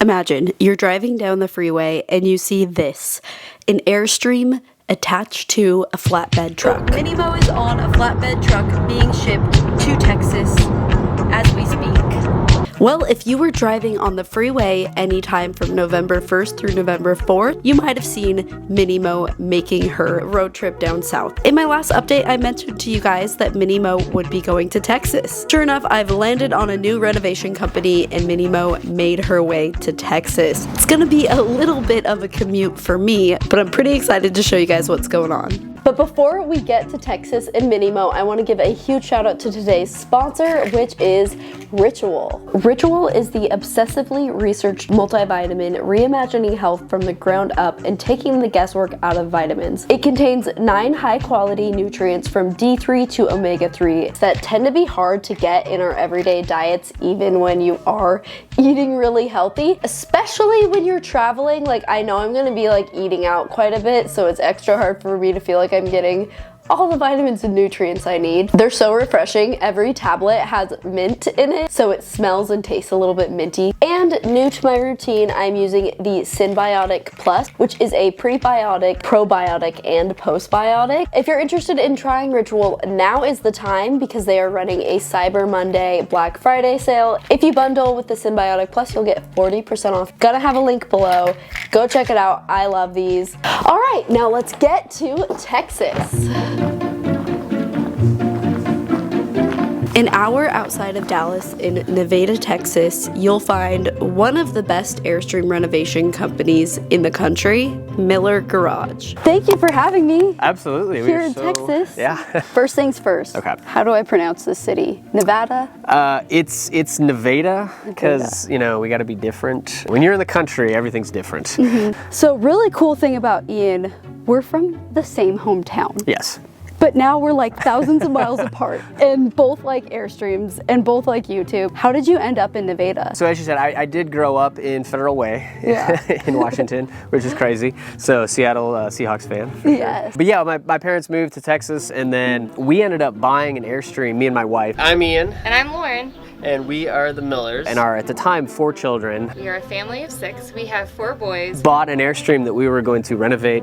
Imagine you're driving down the freeway and you see this, an Airstream attached to a flatbed truck. Minimo is on a flatbed truck being shipped to Texas as we speak. Well, if you were driving on the freeway anytime from November 1st through November 4th, you might have seen Minimo making her road trip down south. In my last update, I mentioned to you guys that Minimo would be going to Texas. Sure enough, I've landed on a new renovation company and Minimo made her way to Texas. It's gonna be a little bit of a commute for me, but I'm pretty excited to show you guys what's going on. But before we get to Texas and Minimo, I want to give a huge shout out to today's sponsor, which is Ritual. Ritual is the obsessively researched multivitamin reimagining health from the ground up and taking the guesswork out of vitamins. It contains 9 high-quality nutrients from D3 to omega-3 that tend to be hard to get in our everyday diets, even when you are eating really healthy, especially when you're traveling. Like, I know I'm going to be like eating out quite a bit, so it's extra hard for me to feel like I'm getting all the vitamins and nutrients I need. They're so refreshing. Every tablet has mint in it, so it smells and tastes a little bit minty. And new to my routine, I'm using the Synbiotic Plus, which is a prebiotic, probiotic, and postbiotic. If you're interested in trying Ritual, now is the time because they are running a Cyber Monday Black Friday sale. If you bundle with the Synbiotic Plus, you'll get 40% off. Gonna have a link below. Go check it out. I love these. All right, now let's get to Texas. An hour outside of Dallas in Nevada, Texas, you'll find one of the best Airstream renovation companies in the country, Miller Garage. Thank you for having me. Absolutely. Here in Texas. Yeah. First things first. Okay. How do I pronounce this city? Nevada? It's Nevada because, you know, we got to be different. When you're in the country, everything's different. Mm-hmm. So really cool thing about Ian, we're from the same hometown. Yes. But now we're like thousands of miles apart and both like Airstreams and both like YouTube. How did you end up in Nevada? So as you said, I did grow up in Federal Way in Washington, which is crazy. So Seattle Seahawks fan. Yes. Sure. But yeah, my parents moved to Texas and then we ended up buying an Airstream, me and my wife. I'm Ian. And I'm Lauren. And we are the Millers. And our, at the time, 4 children. We are a family of 6. We have 4 boys. Bought an Airstream that we were going to renovate.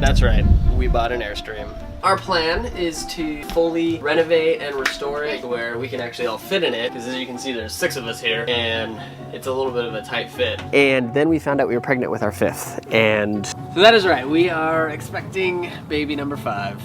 That's right, we bought an Airstream. Our plan is to fully renovate and restore it where we can actually all fit in it, because as you can see there's 6 of us here and it's a little bit of a tight fit. And then we found out we were pregnant with our 5th, and so that is right, we are expecting baby number 5.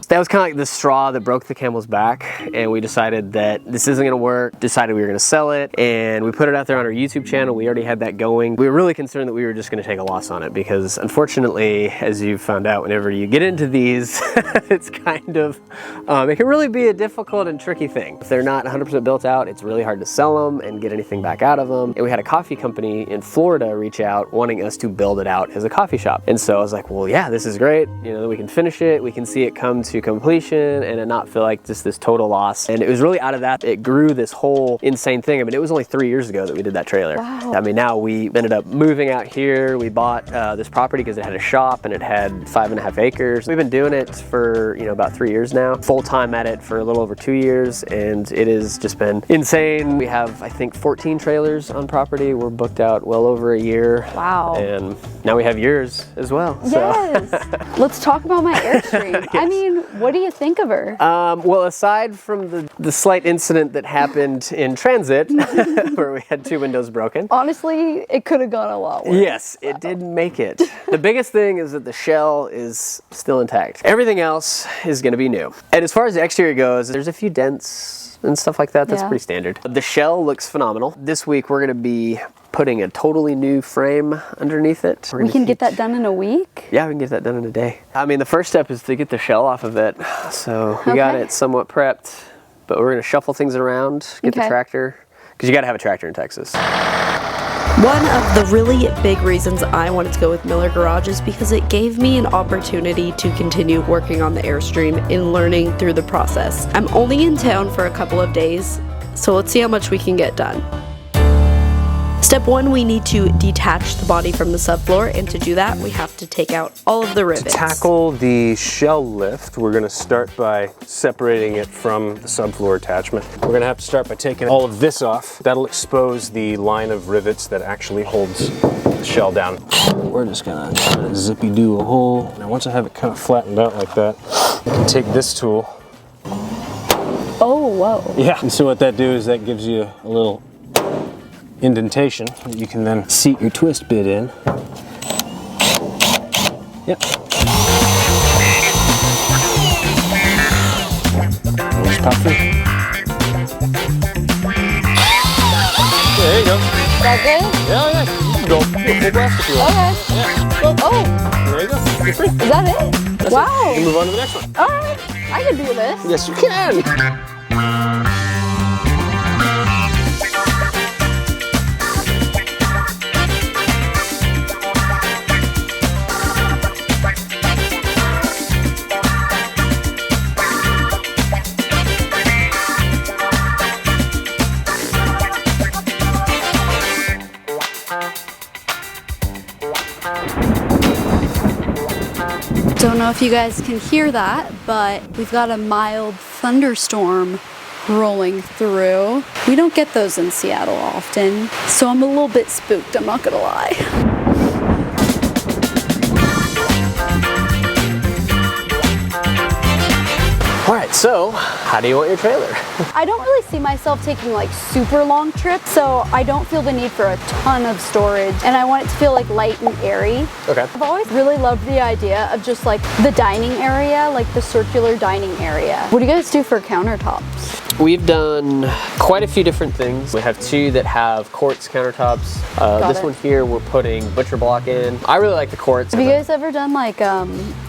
That was kind of like the straw that broke the camel's back, and we decided that this isn't gonna work, decided we were gonna sell it, and we put it out there on our YouTube channel. We already had that going. We were really concerned that we were just gonna take a loss on it because unfortunately, as you found out, whenever you get into these, it's kind of, it can really be a difficult and tricky thing. If they're not 100% built out, it's really hard to sell them and get anything back out of them. And we had a coffee company in Florida reach out wanting us to build it out as a coffee shop. And so I was like, well, yeah, this is great. You know, we can finish it. We can see it come to completion and it not feel like just this total loss. And it was really out of that, it grew this whole insane thing. I mean, it was only 3 years ago that we did that trailer. Wow. I mean, now we ended up moving out here. We bought this property because it had a shop and it had 5.5 acres. We've been doing it for, you know, about 3 years now. Full time at it for a little over 2 years, and it has just been insane. We have, I think, 14 trailers on property. We're booked out well over a year. Wow. And now we have yours as well. Yes. So. Let's talk about my Airstream. Yes. I mean, what do you think of her? Well, aside from the slight incident that happened in transit, where we had 2 windows broken. Honestly, it could have gone a lot worse. Yes, it did make it. The biggest thing is that the shell is still intact. Everything else is going to be new. And as far as the exterior goes, there's a few dents and stuff like that. That's pretty standard. The shell looks phenomenal. This week we're going to be putting a totally new frame underneath it. We can get that done in a week? Yeah, we can get that done in a day. I mean, the first step is to get the shell off of it. So we got it somewhat prepped, but we're going to shuffle things around, get the tractor, because you got to have a tractor in Texas. One of the really big reasons I wanted to go with Miller Garage is because it gave me an opportunity to continue working on the Airstream and learning through the process. I'm only in town for a couple of days, so let's see how much we can get done. Step 1, we need to detach the body from the subfloor, and to do that, we have to take out all of the rivets. To tackle the shell lift, we're gonna start by separating it from the subfloor attachment. We're gonna have to start by taking all of this off. That'll expose the line of rivets that actually holds the shell down. We're just gonna try to zippy-do a hole. Now once I have it kind of flattened out like that, I can take this tool. Oh, whoa. Yeah, and so what that do is that gives you a little indentation that you can then seat your twist bit in. Yep. Just pop through. There you go. Is that good? Yeah, yeah. You can go full blast if you want. Okay. Yeah. Well, oh, There you go. You're free. is that it? That's Wow. it. We'll move on to the next one. All right. I can do this. Yes, you can. Don't know if you guys can hear that, but we've got a mild thunderstorm rolling through. We don't get those in Seattle often, so I'm a little bit spooked, I'm not gonna lie. All right, so how do you want your trailer? I don't really see myself taking like super long trips, so I don't feel the need for a ton of storage, and I want it to feel like light and airy. Okay. I've always really loved the idea of just like the dining area, like the circular dining area. What do you guys do for countertops? We've done quite a few different things. We have two that have quartz countertops. This one here, we're putting butcher block in. I really like the quartz. Have you guys ever done like,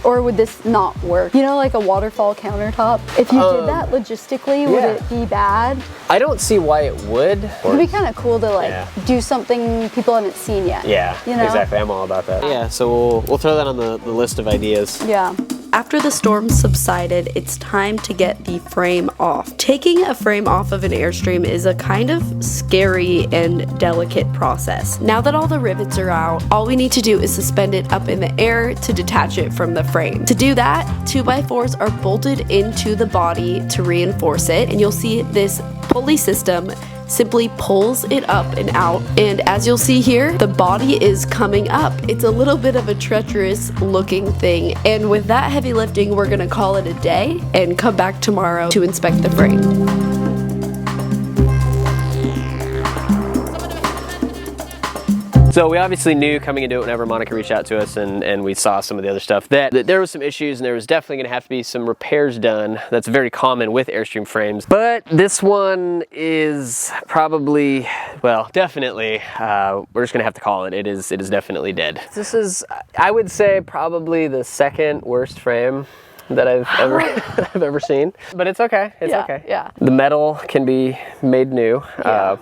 or would this not work? You know, like a waterfall countertop? If you did that logistically, would it be bad? I don't see why it would. It'd be kind of cool to like do something people haven't seen yet. Yeah, you know? exactly. I'm all about that. Yeah, so we'll throw that on the list of ideas. Yeah. After the storm subsided, it's time to get the frame off. Taking a frame off of an Airstream is a kind of scary and delicate process. Now that all the rivets are out, all we need to do is suspend it up in the air to detach it from the frame. To do that, 2x4s are bolted into the body to reinforce it, and you'll see this pulley system simply pulls it up and out, and as you'll see here, the body is coming up. It's a little bit of a treacherous looking thing, and with that heavy lifting, we're gonna call it a day and come back tomorrow to inspect the frame. So we obviously knew coming into it whenever Monica reached out to us and we saw some of the other stuff that there was some issues and there was definitely going to have to be some repairs done. That's very common with Airstream frames. But this one is probably, well, definitely, we're just going to have to call it. It is definitely dead. This is, I would say, probably the second worst frame that I've ever seen, but it's okay. It's okay. Yeah. The metal can be made new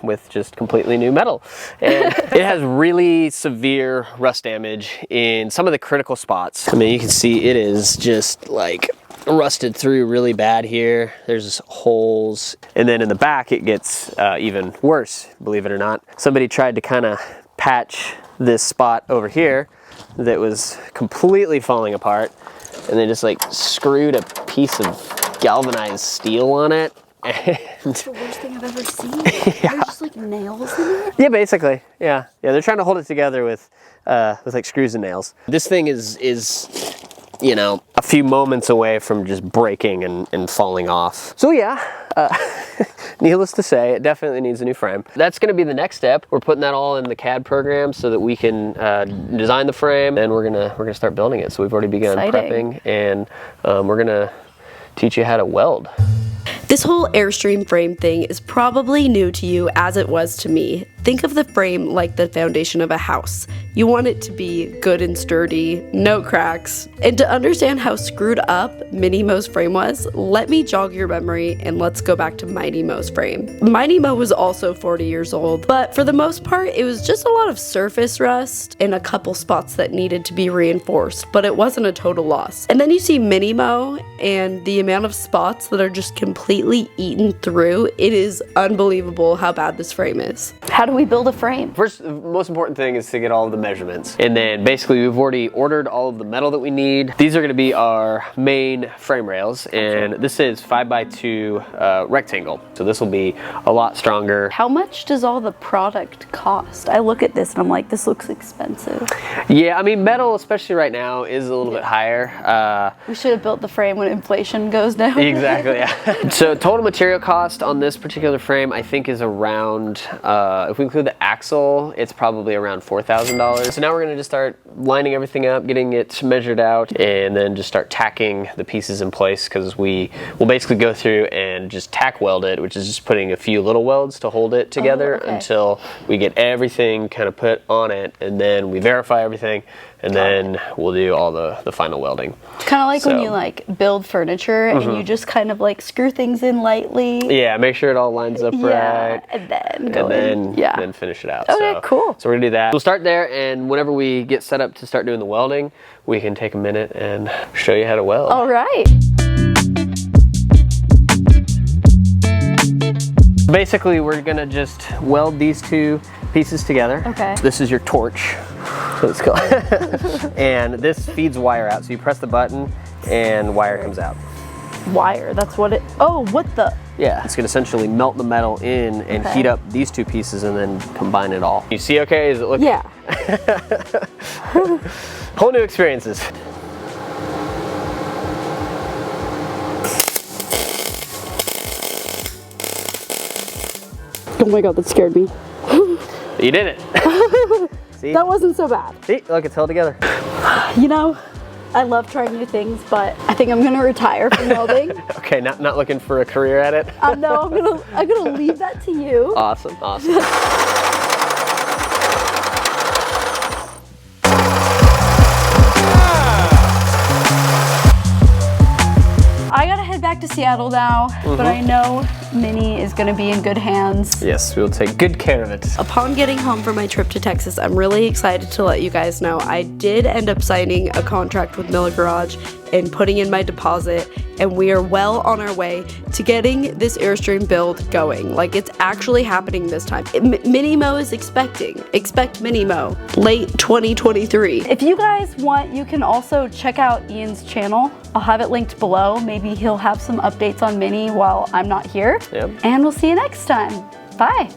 with just completely new metal, and it has really severe rust damage in some of the critical spots. I mean, you can see it is just like rusted through really bad here. There's holes, and then in the back it gets even worse. Believe it or not, somebody tried to kind of patch this spot over here that was completely falling apart. And they just like screwed a piece of galvanized steel on it. That's the worst thing I've ever seen. Are just like nails in it? Yeah, basically. Yeah, they're trying to hold it together with like screws and nails. This thing is you know, a few moments away from just breaking and falling off. So yeah, needless to say, it definitely needs a new frame. That's gonna be the next step. We're putting that all in the CAD program so that we can design the frame, and we're gonna start building it. So we've already begun prepping, and we're gonna teach you how to weld. This whole Airstream frame thing is probably new to you as it was to me. Think of the frame like the foundation of a house. You want it to be good and sturdy, no cracks. And to understand how screwed up Minnie Mo's frame was, let me jog your memory and let's go back to Mighty Mo's frame. Mighty Mo was also 40 years old, but for the most part, it was just a lot of surface rust and a couple spots that needed to be reinforced, but it wasn't a total loss. And then you see Minnie Mo and the amount of spots that are just completely eaten through. It is unbelievable how bad this frame is. How do we build a frame? First, the most important thing is to get all of the measurements. And then basically we've already ordered all of the metal that we need. These are gonna be our main frame rails. And this is 5x2 rectangle. So this will be a lot stronger. How much does all the product cost? I look at this and I'm like, this looks expensive. Yeah, I mean, metal, especially right now, is a little bit higher. We should have built the frame when inflation goes down. Exactly, yeah. So total material cost on this particular frame, I think is around, if we include the axle, it's probably around $4,000. So now we're gonna just start lining everything up, getting it measured out, and then just start tacking the pieces in place, because we will basically go through and just tack weld it, which is just putting a few little welds to hold it together until we get everything kind of put on it, and then we verify everything, and then we'll do all the final welding. Kind of like when you like build furniture and you just kind of like screw things in lightly. Yeah, make sure it all lines up right. And then then finish it out. Okay, cool. So we're gonna do that. We'll start there, and whenever we get set up to start doing the welding, we can take a minute and show you how to weld. All right. Basically, we're gonna just weld these two pieces together. Okay. This is your torch. Let's go. And this feeds wire out. So you press the button and wire comes out. Wire, that's what it, oh, what the? Yeah, it's gonna essentially melt the metal in and heat up these two pieces and then combine it all. You see okay? Does it look? Yeah. Whole new experiences. Oh my God, that scared me. You did it. See? That wasn't so bad. See, look, it's held together. You know, I love trying new things, but I think I'm gonna retire from welding. Okay, not looking for a career at it. No, I'm gonna leave that to you. Awesome, awesome. I gotta head back to Seattle now, but I know Minnie is gonna be in good hands. Yes, we'll take good care of it. Upon getting home from my trip to Texas, I'm really excited to let you guys know I did end up signing a contract with Miller Garage and putting in my deposit, and we are well on our way to getting this Airstream build going. Like, it's actually happening this time. Mini Mo is expect Mini Mo late 2023. If you guys want, you can also check out Ian's channel. I'll have it linked below. Maybe he'll have some updates on Mini while I'm not here. Yep. And we'll see you next time. Bye.